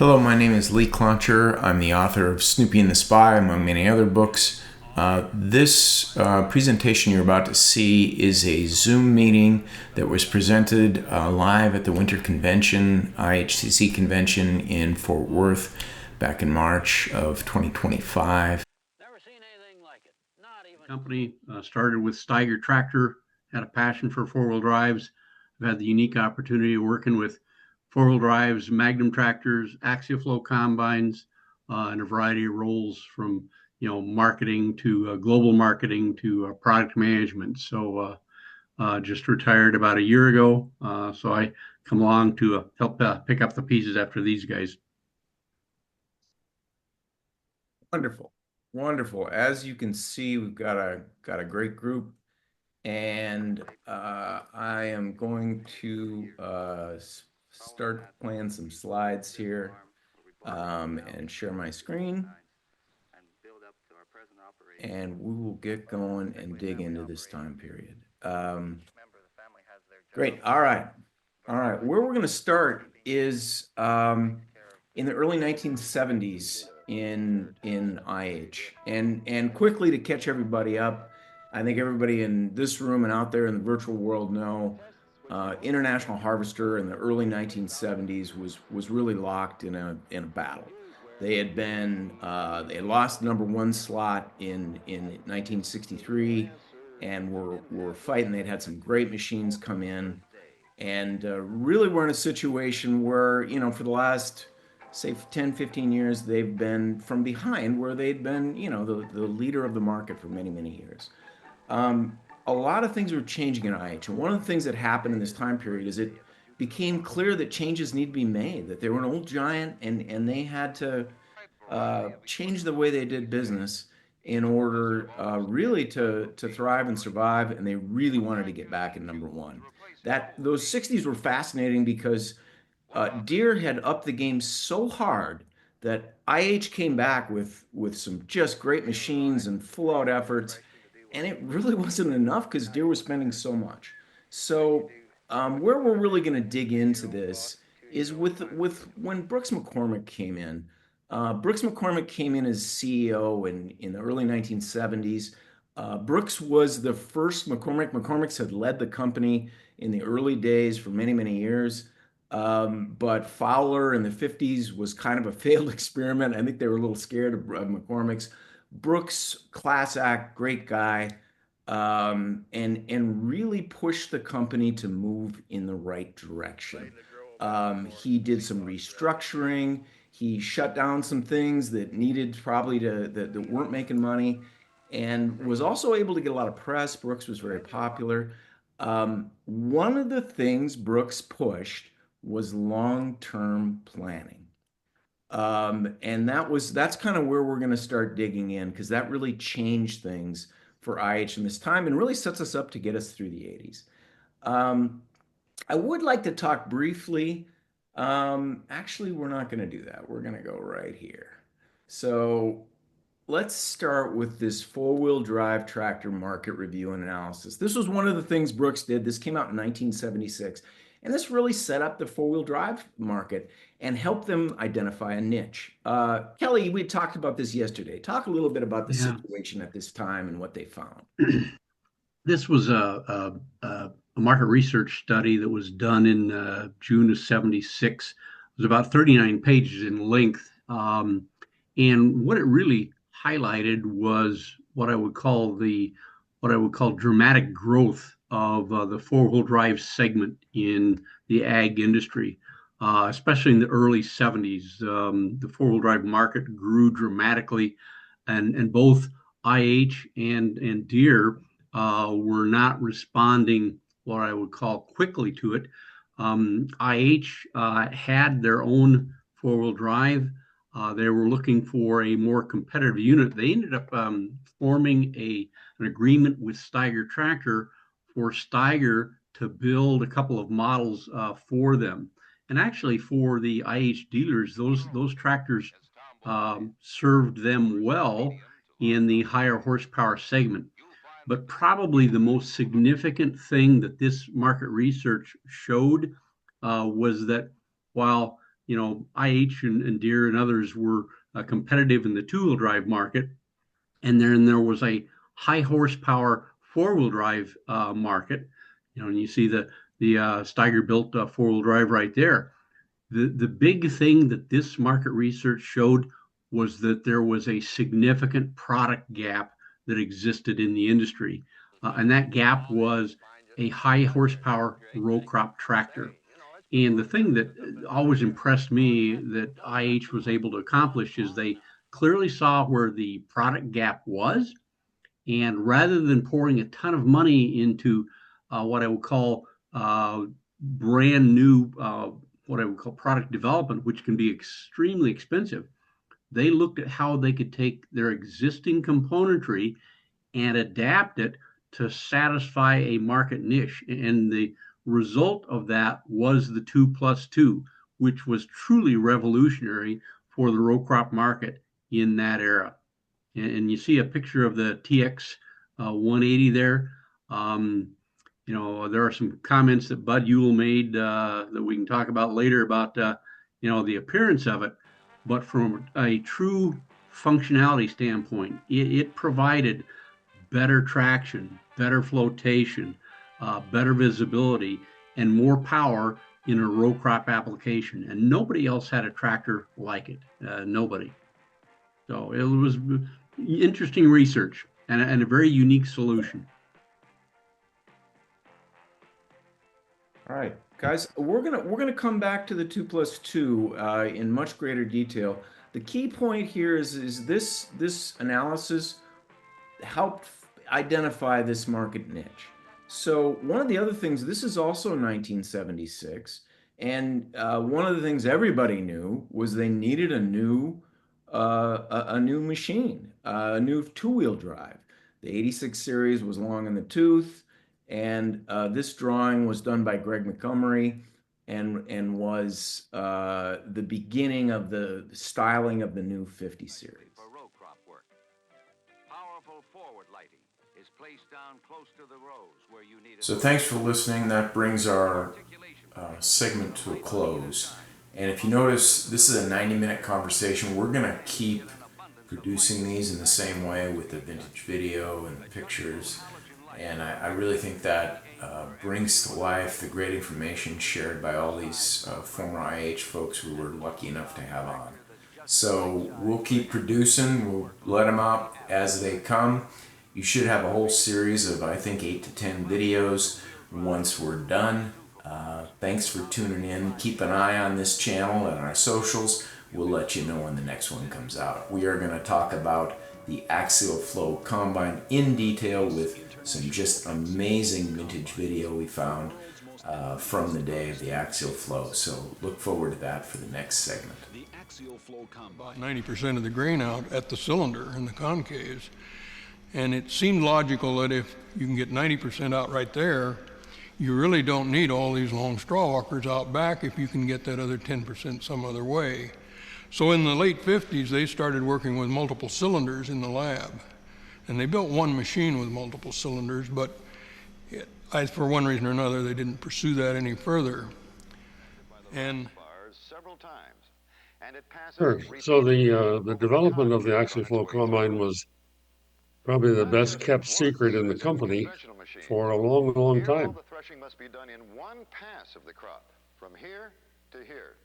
Hello, my name is Lee Klancher. I'm the author of Snoopy and the Spy, among many other books. This presentation you're about to see is a Zoom meeting that was presented live at the Winter Convention, IHCC Convention in Fort Worth back in March of 2025. Never seen anything like it. Not even. Company started with Steiger tractor, had a passion for four-wheel drives. I've had the unique opportunity of working with four-wheel drives, Magnum tractors, Axial flow combines, in a variety of roles from marketing to global marketing to product management. So just retired about a year ago. So I come along to help pick up the pieces after these guys. Wonderful, wonderful. As you can see, we've got a great group, and I am going to start playing some slides here and share my screen, and we will get going and dig into this time period. Great. All right. Where we're going to start is in the early 1970s in IH. And quickly, to catch everybody up, I think everybody in this room and out there in the virtual world know International Harvester in the early 1970s was really locked in a battle. They had lost the #1 slot in 1963 and were fighting. They'd had some great machines come in, and really were in a situation where, for the last, say, 10, 15 years, they've been from behind where they'd been, the leader of the market for many, many years. A lot of things were changing in IH, and one of the things that happened in this time period is it became clear that changes need to be made, that they were an old giant, and they had to change the way they did business in order really to thrive and survive, and they really wanted to get back in #1. Those 60s were fascinating because Deere had upped the game so hard that IH came back with some just great machines and full-out efforts, and it really wasn't enough because Deere was spending so much. So where we're really going to dig into this is with when Brooks McCormick came in. Brooks McCormick came in as CEO in the early 1970s. Brooks was the first McCormick. McCormick's had led the company in the early days for many, many years. But Fowler in the 50s was kind of a failed experiment. I think they were a little scared of McCormick's. Brooks, class act, great guy, and really pushed the company to move in the right direction. He did some restructuring. He shut down some things that needed probably that weren't making money, and was also able to get a lot of press. Brooks was very popular. One of the things Brooks pushed was long-term planning. And that's kind of where we're going to start digging in, because that really changed things for IH in this time and really sets us up to get us through the 80s. I would like to talk briefly. Actually, we're not going to do that. We're going to go right here. So let's start with this four-wheel drive tractor market review and analysis. This was one of the things Brooks did. This came out in 1976. And this really set up the four-wheel drive market and helped them identify a niche. Kelly, we talked about this yesterday. Talk a little bit about the situation at this time and what they found. This was a market research study that was done in June of '76. It was about 39 pages in length. And what it really highlighted was what I would call dramatic growth of the four-wheel drive segment in the ag industry, especially in the early 70s. The four-wheel drive market grew dramatically, and both IH and Deere were not responding what I would call quickly to it. IH had their own four-wheel drive. They were looking for a more competitive unit. They ended up forming an agreement with Steiger Tractor for Steiger to build a couple of models for them. And actually, for the IH dealers, those tractors served them well in the higher horsepower segment. But probably the most significant thing that this market research showed was that while IH and Deere and others were competitive in the two-wheel drive market. And then there was a high horsepower four-wheel drive market. And you see the Steiger built four-wheel drive right there. The big thing that this market research showed was that there was a significant product gap that existed in the industry. And that gap was a high horsepower row crop tractor. And the thing that always impressed me that IH was able to accomplish is they clearly saw where the product gap was. And rather than pouring a ton of money into what I would call brand new, what I would call product development, which can be extremely expensive, they looked at how they could take their existing componentry and adapt it to satisfy a market niche. And the result of that was the 2+2, which was truly revolutionary for the row crop market in that era. And you see a picture of the TX 180 there. There are some comments that Bud Ewell made that we can talk about later about, the appearance of it. But from a true functionality standpoint, it provided better traction, better flotation, better visibility, and more power in a row crop application. And nobody else had a tractor like it. Nobody. So it was interesting research and a very unique solution. All right, guys, we're gonna come back to the 2+2 in much greater detail. The key point here is this analysis helped identify this market niche. So one of the other things, this is also 1976, and one of the things everybody knew was they needed a new machine, a new two-wheel drive. The 86 series was long in the tooth, and this drawing was done by Greg Montgomery and was the beginning of the styling of the new 50 series. So thanks for listening. That brings our segment to a close. And if you notice, this is a 90-minute conversation. We're going to keep producing these in the same way with the vintage video and the pictures. And I really think that brings to life the great information shared by all these former IH folks who we're lucky enough to have on. So we'll keep producing. We'll let them out as they come. You should have a whole series of, I think, 8 to 10 videos once we're done. Thanks for tuning in. Keep an eye on this channel and our socials. We'll let you know when the next one comes out. We are going to talk about the Axial Flow Combine in detail with some just amazing vintage video we found from the day of the Axial Flow. So look forward to that for the next segment. About 90% of the grain out at the cylinder in the concaves. And it seemed logical that if you can get 90% out right there, you really don't need all these long straw walkers out back if you can get that other 10% some other way. So in the late 50s, they started working with multiple cylinders in the lab. And they built one machine with multiple cylinders, but for one reason or another, they didn't pursue that any further. And sure. So the development of the Axial Flow Combine was probably the best kept secret in the company for a long, long time. All the threshing must be done in one pass of the crop, from here to here.